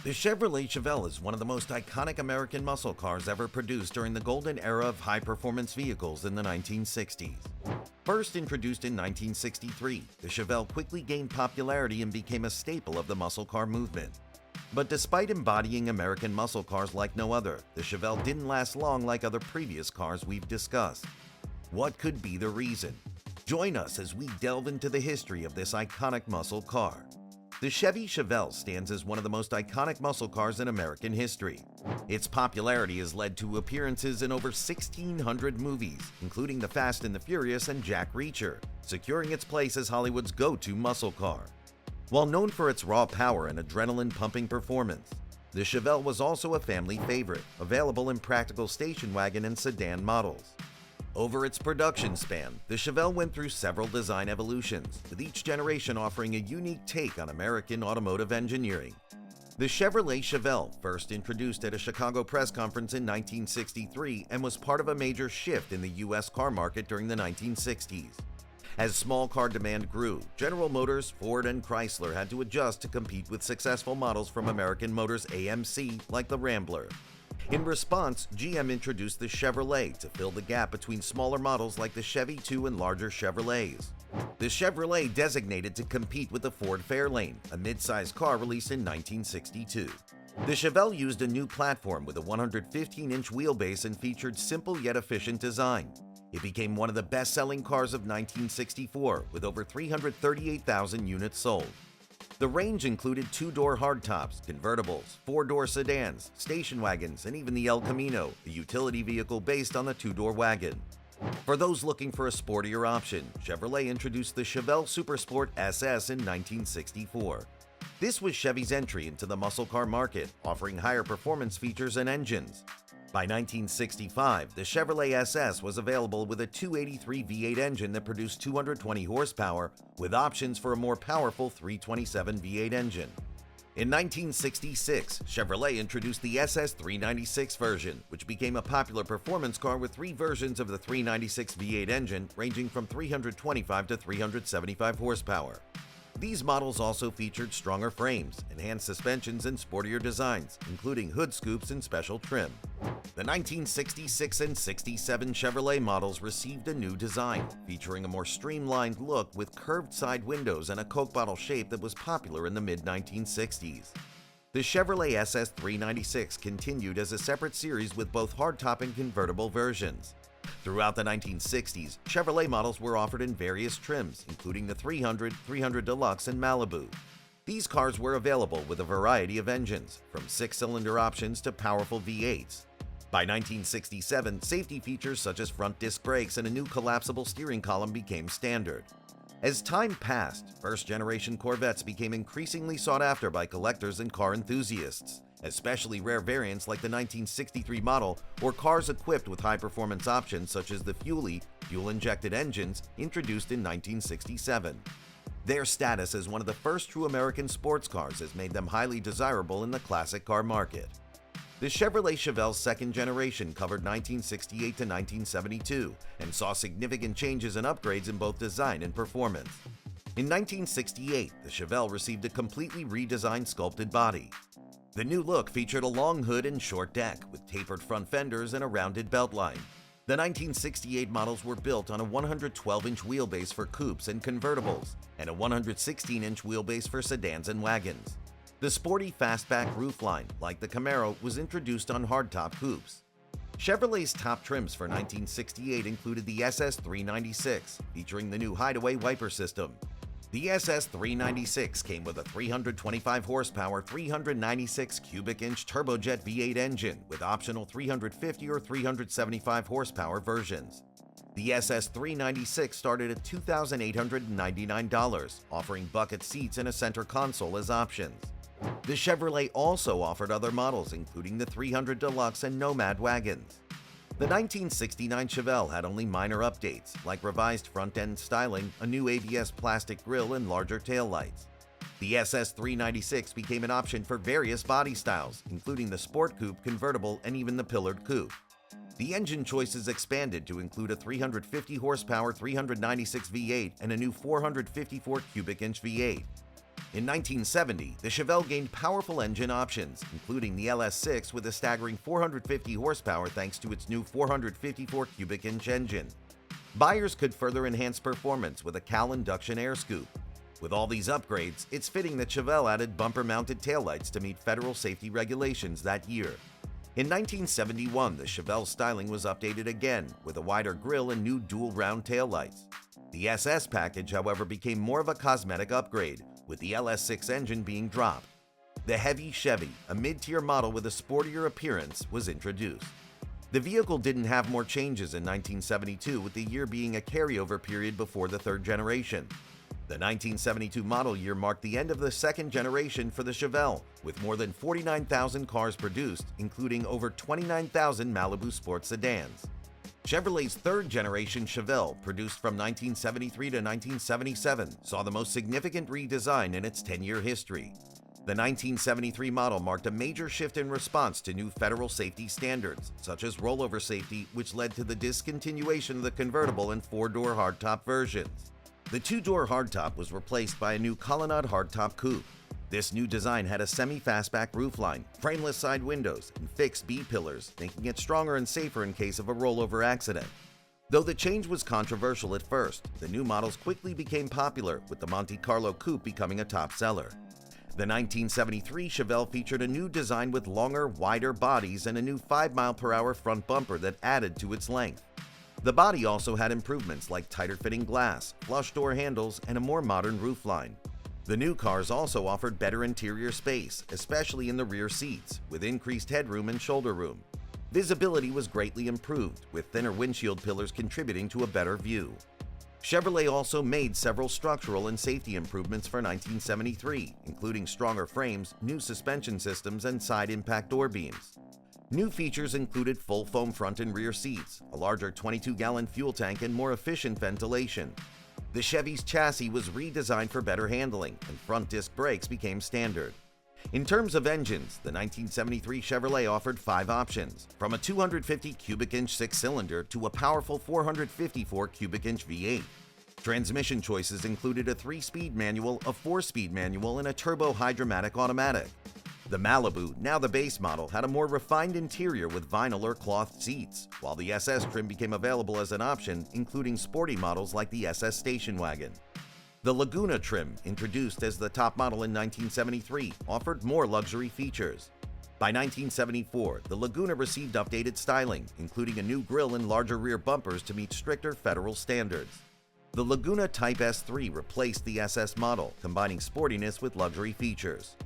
The Chevrolet Chevelle is one of the most iconic American muscle cars ever produced during the golden era of high-performance vehicles in the 1960s. First introduced in 1963, the Chevelle quickly gained popularity and became a staple of the muscle car movement. But despite embodying American muscle cars like no other, the Chevelle didn't last long like other previous cars we've discussed. What could be the reason? Join us as we delve into the history of this iconic muscle car. The Chevy Chevelle stands as one of the most iconic muscle cars in American history. Its popularity has led to appearances in over 1,600 movies, including The Fast and the Furious and Jack Reacher, securing its place as Hollywood's go-to muscle car. While known for its raw power and adrenaline-pumping performance, the Chevelle was also a family favorite, available in practical station wagon and sedan models. Over its production span, the Chevelle went through several design evolutions, with each generation offering a unique take on American automotive engineering. The Chevrolet Chevelle first introduced at a Chicago press conference in 1963 and was part of a major shift in the U.S. car market during the 1960s. As small car demand grew, General Motors, Ford, and Chrysler had to adjust to compete with successful models from American Motors AMC like the Rambler. In response, GM introduced the Chevrolet to fill the gap between smaller models like the Chevy 2 and larger Chevrolets. The Chevrolet designated to compete with the Ford Fairlane, a mid-size car released in 1962. The Chevelle used a new platform with a 115-inch wheelbase and featured simple yet efficient design. It became one of the best-selling cars of 1964, with over 338,000 units sold. The range included two-door hardtops, convertibles, four-door sedans, station wagons, and even the El Camino, a utility vehicle based on the two-door wagon. For those looking for a sportier option, Chevrolet introduced the Chevelle Supersport SS in 1964. This was Chevy's entry into the muscle car market, offering higher performance features and engines. By 1965, the Chevrolet SS was available with a 283 V8 engine that produced 220 horsepower, with options for a more powerful 327 V8 engine. In 1966, Chevrolet introduced the SS 396 version, which became a popular performance car with three versions of the 396 V8 engine, ranging from 325 to 375 horsepower. These models also featured stronger frames, enhanced suspensions, and sportier designs, including hood scoops and special trim. The 1966 and 67 Chevrolet models received a new design, featuring a more streamlined look with curved side windows and a Coke bottle shape that was popular in the mid-1960s. The Chevrolet SS 396 continued as a separate series with both hardtop and convertible versions. Throughout the 1960s, Chevrolet models were offered in various trims, including the 300, 300 Deluxe, and Malibu. These cars were available with a variety of engines, from six-cylinder options to powerful V8s. By 1967, safety features such as front disc brakes and a new collapsible steering column became standard. As time passed, first-generation Corvettes became increasingly sought after by collectors and car enthusiasts, especially rare variants like the 1963 model or cars equipped with high-performance options such as the Fuelie, fuel-injected engines introduced in 1967. Their status as one of the first true American sports cars has made them highly desirable in the classic car market. The Chevrolet Chevelle's second generation covered 1968 to 1972 and saw significant changes and upgrades in both design and performance. In 1968, the Chevelle received a completely redesigned sculpted body. The new look featured a long hood and short deck, with tapered front fenders and a rounded beltline. The 1968 models were built on a 112-inch wheelbase for coupes and convertibles, and a 116-inch wheelbase for sedans and wagons. The sporty fastback roofline, like the Camaro, was introduced on hardtop coupes. Chevrolet's top trims for 1968 included the SS 396, featuring the new hideaway wiper system. The SS 396 came with a 325 horsepower, 396 cubic inch turbojet V8 engine with optional 350 or 375 horsepower versions. The SS 396 started at $2,899, offering bucket seats and a center console as options. The Chevrolet also offered other models, including the 300 Deluxe and Nomad wagons. The 1969 Chevelle had only minor updates, like revised front-end styling, a new ABS plastic grille, and larger taillights. The SS 396 became an option for various body styles, including the Sport Coupe, convertible, and even the pillared coupe. The engine choices expanded to include a 350 horsepower 396 V8 and a new 454 cubic inch V8. In 1970, the Chevelle gained powerful engine options, including the LS6 with a staggering 450 horsepower thanks to its new 454 cubic inch engine. Buyers could further enhance performance with a Cal induction air scoop. With all these upgrades, it's fitting that Chevelle added bumper-mounted taillights to meet federal safety regulations that year. In 1971, the Chevelle styling was updated again with a wider grille and new dual round taillights. The SS package, however, became more of a cosmetic upgrade, with the LS6 engine being dropped. The heavy Chevy, a mid-tier model with a sportier appearance, was introduced. The vehicle didn't have more changes in 1972, with the year being a carryover period before the third generation. The 1972 model year marked the end of the second generation for the Chevelle, with more than 49,000 cars produced, including over 29,000 Malibu sports sedans. Chevrolet's third-generation Chevelle, produced from 1973 to 1977, saw the most significant redesign in its 10-year history. The 1973 model marked a major shift in response to new federal safety standards, such as rollover safety, which led to the discontinuation of the convertible and four-door hardtop versions. The two-door hardtop was replaced by a new colonnade hardtop coupe. This new design had a semi-fastback roofline, frameless side windows, and fixed B-pillars, making it stronger and safer in case of a rollover accident. Though the change was controversial at first, the new models quickly became popular, with the Monte Carlo coupe becoming a top seller. The 1973 Chevelle featured a new design with longer, wider bodies and a new 5-mile-per-hour front bumper that added to its length. The body also had improvements like tighter-fitting glass, flush door handles, and a more modern roofline. The new cars also offered better interior space, especially in the rear seats, with increased headroom and shoulder room. Visibility was greatly improved, with thinner windshield pillars contributing to a better view. Chevrolet also made several structural and safety improvements for 1973, including stronger frames, new suspension systems, and side impact door beams. New features included full foam front and rear seats, a larger 22-gallon fuel tank, and more efficient ventilation. The Chevy's chassis was redesigned for better handling, and front disc brakes became standard. In terms of engines, the 1973 Chevrolet offered 5 options, from a 250 cubic inch 6-cylinder to a powerful 454 cubic inch V8. Transmission choices included a 3-speed manual, a 4-speed manual, and a turbo hydromatic automatic. The Malibu, now the base model, had a more refined interior with vinyl or cloth seats, while the SS trim became available as an option, including sporty models like the SS station wagon. The Laguna trim, introduced as the top model in 1973, offered more luxury features. By 1974, the Laguna received updated styling, including a new grille and larger rear bumpers to meet stricter federal standards. The Laguna Type S3 replaced the SS model, combining sportiness with luxury features.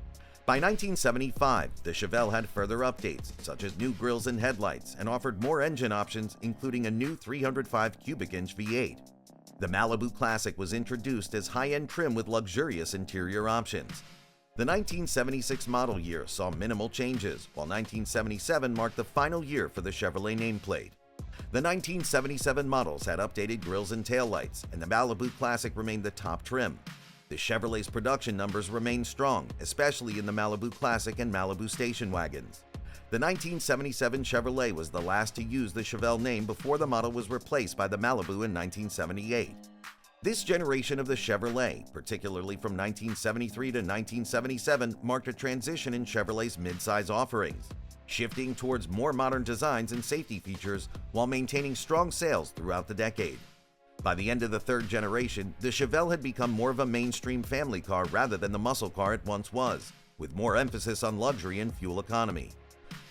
By 1975, the Chevelle had further updates, such as new grilles and headlights, and offered more engine options, including a new 305 cubic inch V8. The Malibu Classic was introduced as high-end trim with luxurious interior options. The 1976 model year saw minimal changes, while 1977 marked the final year for the Chevrolet nameplate. The 1977 models had updated grilles and taillights, and the Malibu Classic remained the top trim. The Chevrolet's production numbers remained strong, especially in the Malibu Classic and Malibu station wagons. The 1977 Chevrolet was the last to use the Chevelle name before the model was replaced by the Malibu in 1978. This generation of the Chevrolet, particularly from 1973 to 1977, marked a transition in Chevrolet's midsize offerings, shifting towards more modern designs and safety features while maintaining strong sales throughout the decade. By the end of the third generation, the Chevelle had become more of a mainstream family car rather than the muscle car it once was, with more emphasis on luxury and fuel economy.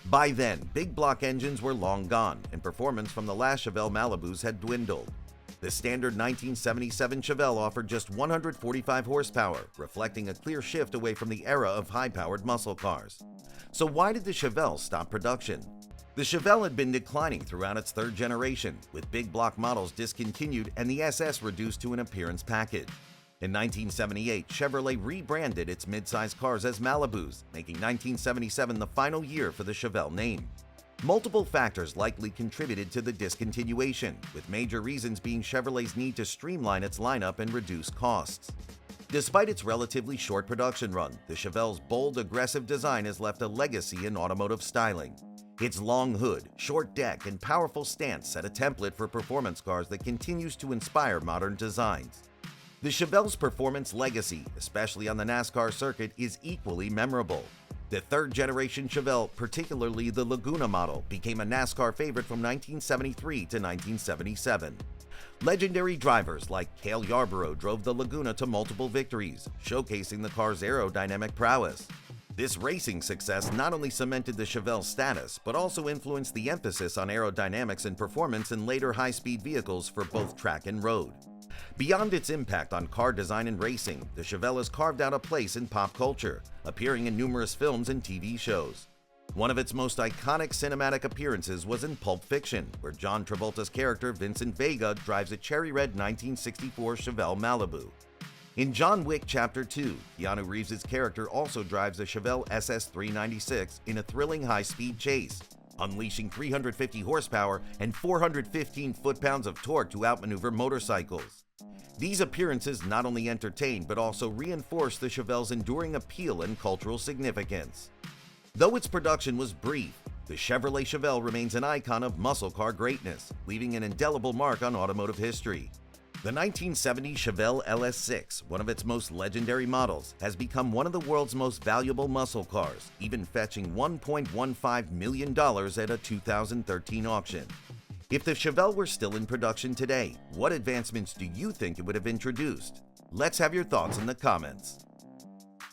By then, big block engines were long gone, and performance from the last Chevelle Malibus had dwindled. The standard 1977 Chevelle offered just 145 horsepower, reflecting a clear shift away from the era of high-powered muscle cars. So why did the Chevelle stop production? The Chevelle had been declining throughout its third generation, with big block models discontinued and the SS reduced to an appearance package. In 1978, Chevrolet rebranded its midsize cars as Malibus, making 1977 the final year for the Chevelle name. Multiple factors likely contributed to the discontinuation, with major reasons being Chevrolet's need to streamline its lineup and reduce costs. Despite its relatively short production run, the Chevelle's bold, aggressive design has left a legacy in automotive styling. Its long hood, short deck, and powerful stance set a template for performance cars that continues to inspire modern designs. The Chevelle's performance legacy, especially on the NASCAR circuit, is equally memorable. The third-generation Chevelle, particularly the Laguna model, became a NASCAR favorite from 1973 to 1977. Legendary drivers like Cale Yarborough drove the Laguna to multiple victories, showcasing the car's aerodynamic prowess. This racing success not only cemented the Chevelle's status, but also influenced the emphasis on aerodynamics and performance in later high-speed vehicles for both track and road. Beyond its impact on car design and racing, the Chevelle has carved out a place in pop culture, appearing in numerous films and TV shows. One of its most iconic cinematic appearances was in Pulp Fiction, where John Travolta's character Vincent Vega drives a cherry red 1964 Chevelle Malibu. In John Wick Chapter 2, Keanu Reeves' character also drives a Chevelle SS 396 in a thrilling high-speed chase, unleashing 350 horsepower and 415 foot-pounds of torque to outmaneuver motorcycles. These appearances not only entertain but also reinforce the Chevelle's enduring appeal and cultural significance. Though its production was brief, the Chevrolet Chevelle remains an icon of muscle car greatness, leaving an indelible mark on automotive history. The 1970 Chevelle LS6, one of its most legendary models, has become one of the world's most valuable muscle cars, even fetching $1.15 million at a 2013 auction. If the Chevelle were still in production today, what advancements do you think it would have introduced? Let's have your thoughts in the comments.